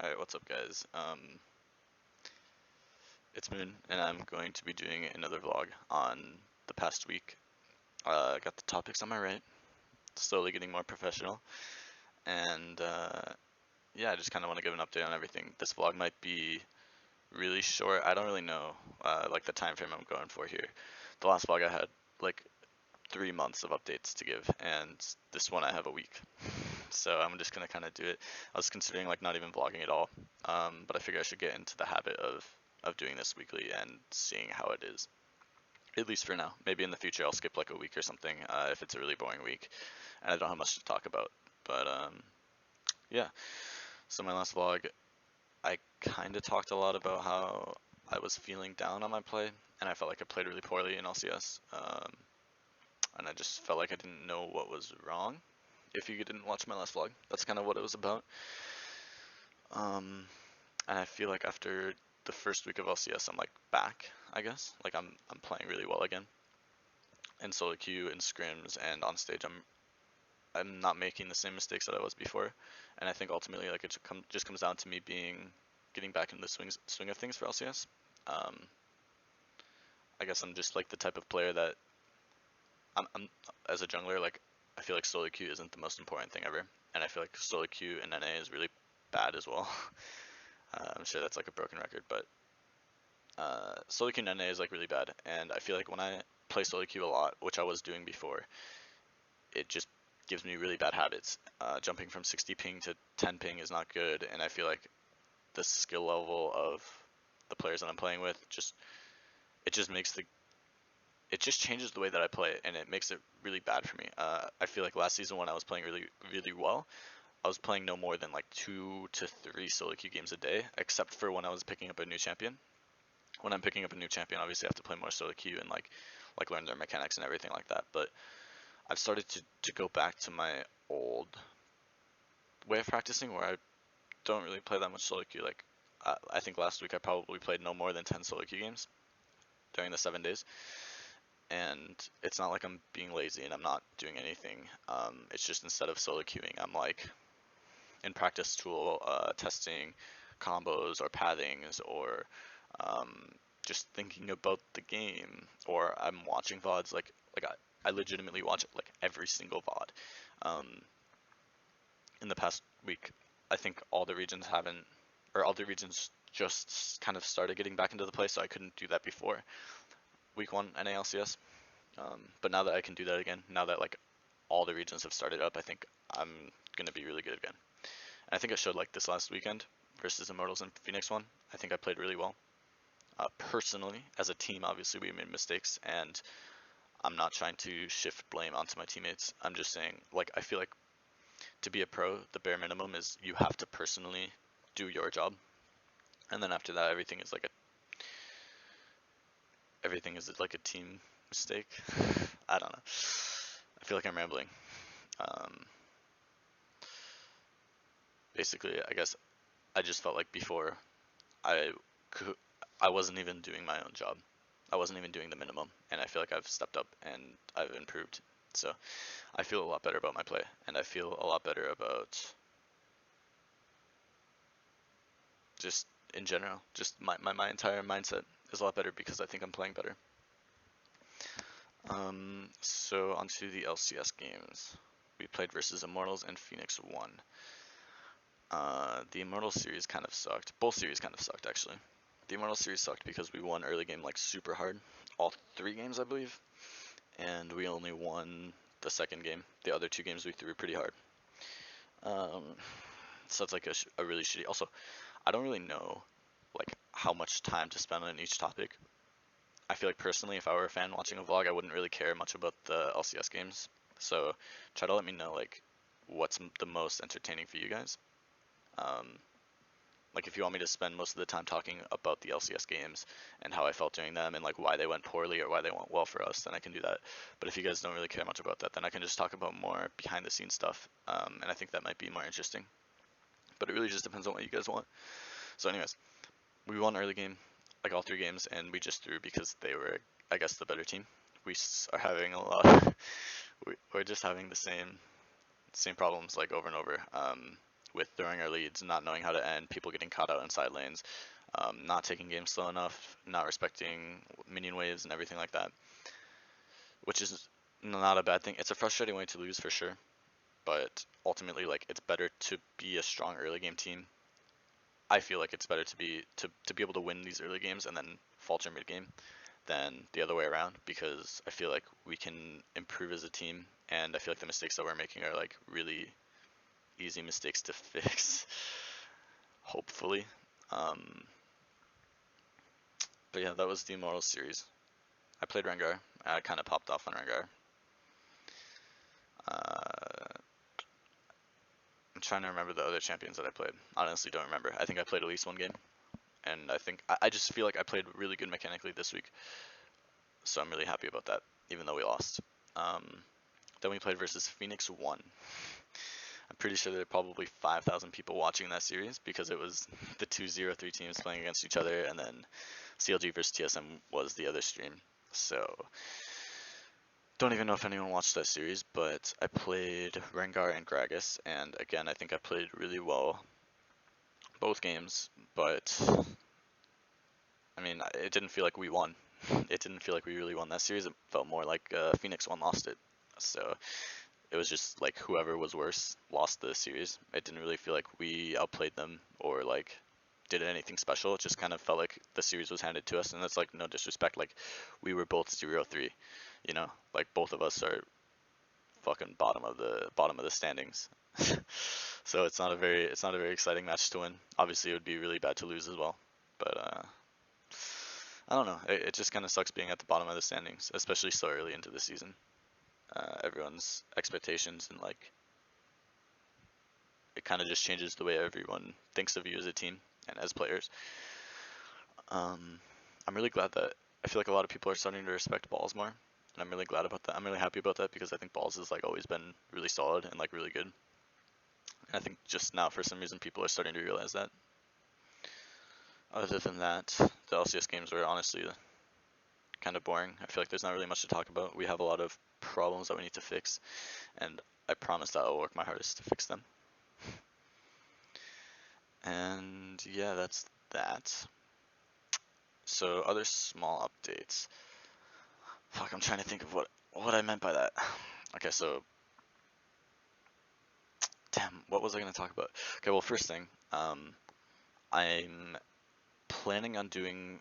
Alright, what's up guys? It's Moon, and I'm going to be doing another vlog on the past week. Got the topics on my right, slowly getting more professional, and yeah, I just kind of want to give an update on everything. This vlog might be really short. I don't really know like the time frame I'm going for here. The last vlog I had like 3 months of updates to give, and this one I have a week. So I'm just gonna kind of do it. I was considering like not even vlogging at all, but I figure I should get into the habit of doing this weekly and seeing how it is. At least for now. Maybe in the future I'll skip like a week or something if it's a really boring week and I don't have much to talk about. But yeah. So my last vlog, I kind of talked a lot about how I was feeling down on my play, and I felt like I played really poorly in LCS. And I just felt like I didn't know what was wrong. If you didn't watch my last vlog, that's kind of what it was about. And I feel like after the first week of LCS, I'm like back, I guess. Like I'm playing really well again. In solo queue, in scrims, and on stage, I'm not making the same mistakes that I was before. And I think ultimately, like it just comes down to me getting back in the swing of things for LCS. I guess I'm just like the type of player that I'm as a jungler. Like I feel like solo queue isn't the most important thing ever, and I feel like solo queue in NA is really bad as well. I'm sure that's like a broken record, but solo queue in NA is like really bad, and I feel like when I play solo queue a lot, which I was doing before, it just gives me really bad habits. Jumping from 60 ping to 10 ping is not good, and I feel like the skill level of the players that I'm playing with it just makes it just changes the way that I play, and it makes it really bad for me. I feel like last season when I was playing really well, I was playing no more than like 2 to 3 solo queue games a day, except for when I was picking up a new champion. When I'm picking up a new champion, obviously I have to play more solo queue and like learn their mechanics and everything like that. But I've started to go back to my old way of practicing where I don't really play that much solo queue. Like I think last week I probably played no more than 10 solo queue games during the 7 days. And it's not like I'm being lazy and I'm not doing anything. It's just instead of solo queuing, I'm like in practice tool testing combos or pathings or um, just thinking about the game, or I'm watching VODs I legitimately watch like every single VOD. In the past week, I think all the regions haven't, or all the regions just kind of started getting back into the play, so I couldn't do that before week 1 NALCS. But now that I can do that again, now that like all the regions have started up, I think I'm gonna be really good again. And I think I showed like this last weekend versus Immortals and Phoenix one. I think I played really well. Personally, as a team, obviously we made mistakes, and I'm not trying to shift blame onto my teammates. I'm just saying, like, I feel like to be a pro, the bare minimum is you have to personally do your job, and then after that, everything is like a team mistake. I don't know. I feel like I'm rambling. Um, Basically, I guess I just felt like before I could, I wasn't even doing my own job. I wasn't even doing the minimum, and I feel like I've stepped up and I've improved. So I feel a lot better about my play, and I feel a lot better about just in general, just my entire mindset is a lot better because I think I'm playing better. So onto the LCS games. We played versus Immortals and Phoenix won. The Immortals series kind of sucked. Both series kind of sucked actually. The Immortals series sucked because we won early game like super hard. All 3 games I believe. And we only won the second game. The other 2 games we threw pretty hard. So it's like a really shitty. Also, I don't really know like how much time to spend on each topic. I feel like personally, if I were a fan watching a vlog, I wouldn't really care much about the LCS games. So try to let me know like what's the most entertaining for you guys. Like if you want me to spend most of the time talking about the LCS games and how I felt during them and like why they went poorly or why they went well for us, then I can do that. But if you guys don't really care much about that, then I can just talk about more behind the scenes stuff. And I think that might be more interesting. But it really just depends on what you guys want. So anyways, we won early game, like all 3 games, and we just threw because they were, I guess, the better team. We are having a lot. We're just having the same problems like over and over. with throwing our leads, not knowing how to end, people getting caught out in side lanes, not taking games slow enough, not respecting minion waves and everything like that, which is not a bad thing. It's a frustrating way to lose for sure, but ultimately, like, it's better to be a strong early game team. I feel like it's better to be able to win these early games and then falter mid game than the other way around, because I feel like we can improve as a team, and I feel like the mistakes that we're making are like really easy mistakes to fix, hopefully. Um, but yeah, that was the Immortals series. I played Rengar. I kind of popped off on Rengar. I'm trying to remember the other champions that I played. I honestly don't remember. I think I played at least one game, and I just feel like I played really good mechanically this week, so I'm really happy about that, even though we lost. Then we played versus Phoenix 1. I'm pretty sure there are probably 5,000 people watching that series because it was the 2-0-3 teams playing against each other, and then CLG versus TSM was the other stream. So don't even know if anyone watched that series, but I played Rengar and Gragas, and again, I think I played really well both games, but I mean, it didn't feel like we won. It didn't feel like we really won that series. It felt more like Phoenix 1 lost it. So it was just like whoever was worse lost the series. It didn't really feel like we outplayed them or like did anything special. It just kind of felt like the series was handed to us, and that's like no disrespect. Like we were both 0-3, you know, like both of us are fucking bottom of the standings. So it's not a very exciting match to win. Obviously, it would be really bad to lose as well. But I don't know. It just kind of sucks being at the bottom of the standings, especially so early into the season. Everyone's expectations and like it kind of just changes the way everyone thinks of you as a team and as players. I'm really glad that I feel like a lot of people are starting to respect Balls more, and I'm really glad about that. I'm really happy about that because I think Balls has like always been really solid and like really good. And I think just now for some reason people are starting to realize that. Other than that, the LCS games were honestly kind of boring. I feel like there's not really much to talk about. We have a lot of problems that we need to fix, and I promise that I'll work my hardest to fix them. And yeah, that's that. So other small updates. Fuck, I'm trying to think of what I meant by that. Okay, so damn, what was I gonna talk about? Okay, well, first thing, I'm planning on doing.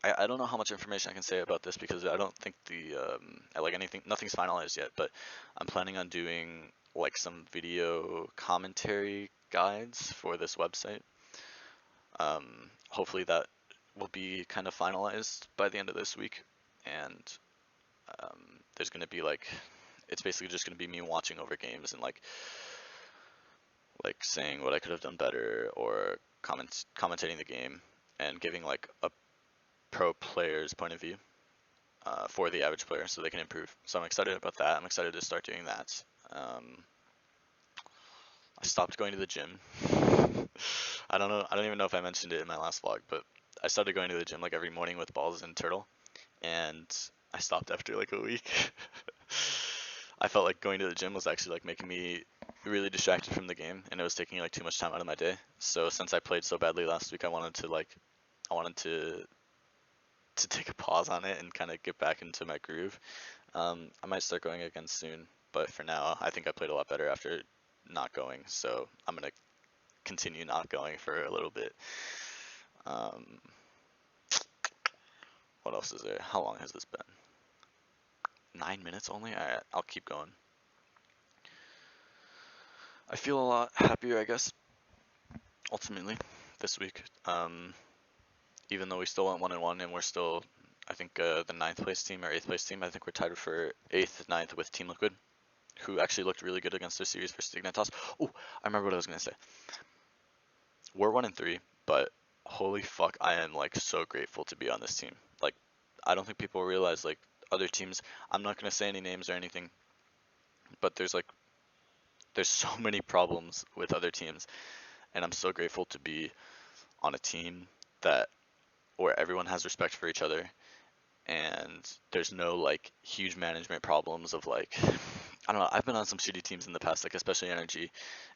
I don't know how much information I can say about this because I don't think like anything, nothing's finalized yet. But I'm planning on doing like some video commentary guides for this website. Hopefully that will be kind of finalized by the end of this week, and there's gonna be like, it's basically just gonna be me watching over games and like saying what I could have done better or commentating the game and giving like a pro player's point of view for the average player so they can improve. So I'm excited about that. I'm excited to start doing that. I stopped going to the gym. I don't know. I don't even know if I mentioned it in my last vlog, but I started going to the gym like every morning with Balls and Turtle, and I stopped after like a week. I felt like going to the gym was actually like making me really distracted from the game, and it was taking like too much time out of my day. So since I played so badly last week, I wanted to take a pause on it and kind of get back into my groove. I might start going again soon, but for now, I think I played a lot better after not going. So I'm gonna continue not going for a little bit. Um, what else is there? How long has this been? 9 minutes only? Alright, I'll keep going. I feel a lot happier, I guess, ultimately, this week. Even though we still went 1-1 and we're still, I think, the 9th place team or 8th place team. I think we're tied for 8th, 9th with Team Liquid, who actually looked really good against their series versus Dignitas. Oh, I remember what I was gonna say. We're 1-3, but holy fuck, I am like so grateful to be on this team. Like, I don't think people realize like other teams. I'm not gonna say any names or anything, but there's so many problems with other teams, and I'm so grateful to be on a team that where everyone has respect for each other, and there's no like huge management problems of like, I don't know. I've been on some shitty teams in the past, like especially Energy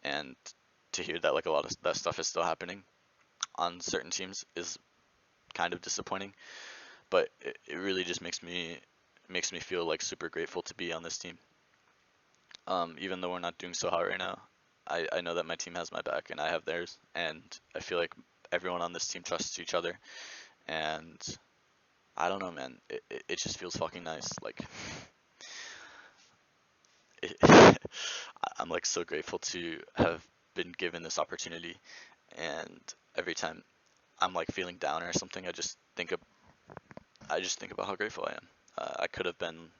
and to hear that like a lot of that stuff is still happening on certain teams is kind of disappointing. But it really just makes me feel like super grateful to be on this team. Even though we're not doing so hot right now, I know that my team has my back and I have theirs, and I feel like everyone on this team trusts each other. And I don't know, man. It just feels fucking nice. Like I'm like so grateful to have been given this opportunity. And every time I'm like feeling down or something, I just think about how grateful I am. I could have been.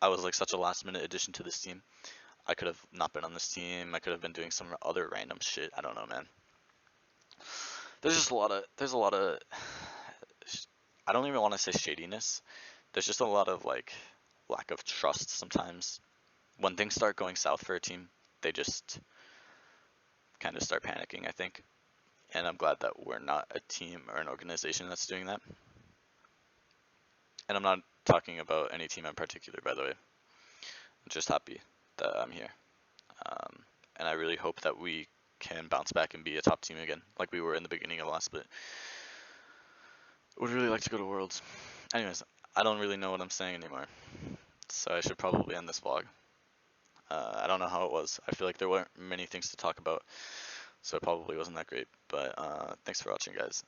I was like such a last minute addition to this team. I could have not been on this team. I could have been doing some other random shit. I don't know, man. There's a lot of I don't even want to say shadiness. There's just a lot of like lack of trust sometimes. When things start going south for a team, they just kind of start panicking, I think. And I'm glad that we're not a team or an organization that's doing that. And I'm not talking about any team in particular, by the way. I'm just happy that I'm here. Um, and I really hope that we can bounce back and be a top team again, like we were in the beginning of last split. Would really like to go to Worlds. Anyways, I don't really know what I'm saying anymore, so I should probably end this vlog. I don't know how it was. I feel like there weren't many things to talk about, so it probably wasn't that great. But thanks for watching, guys.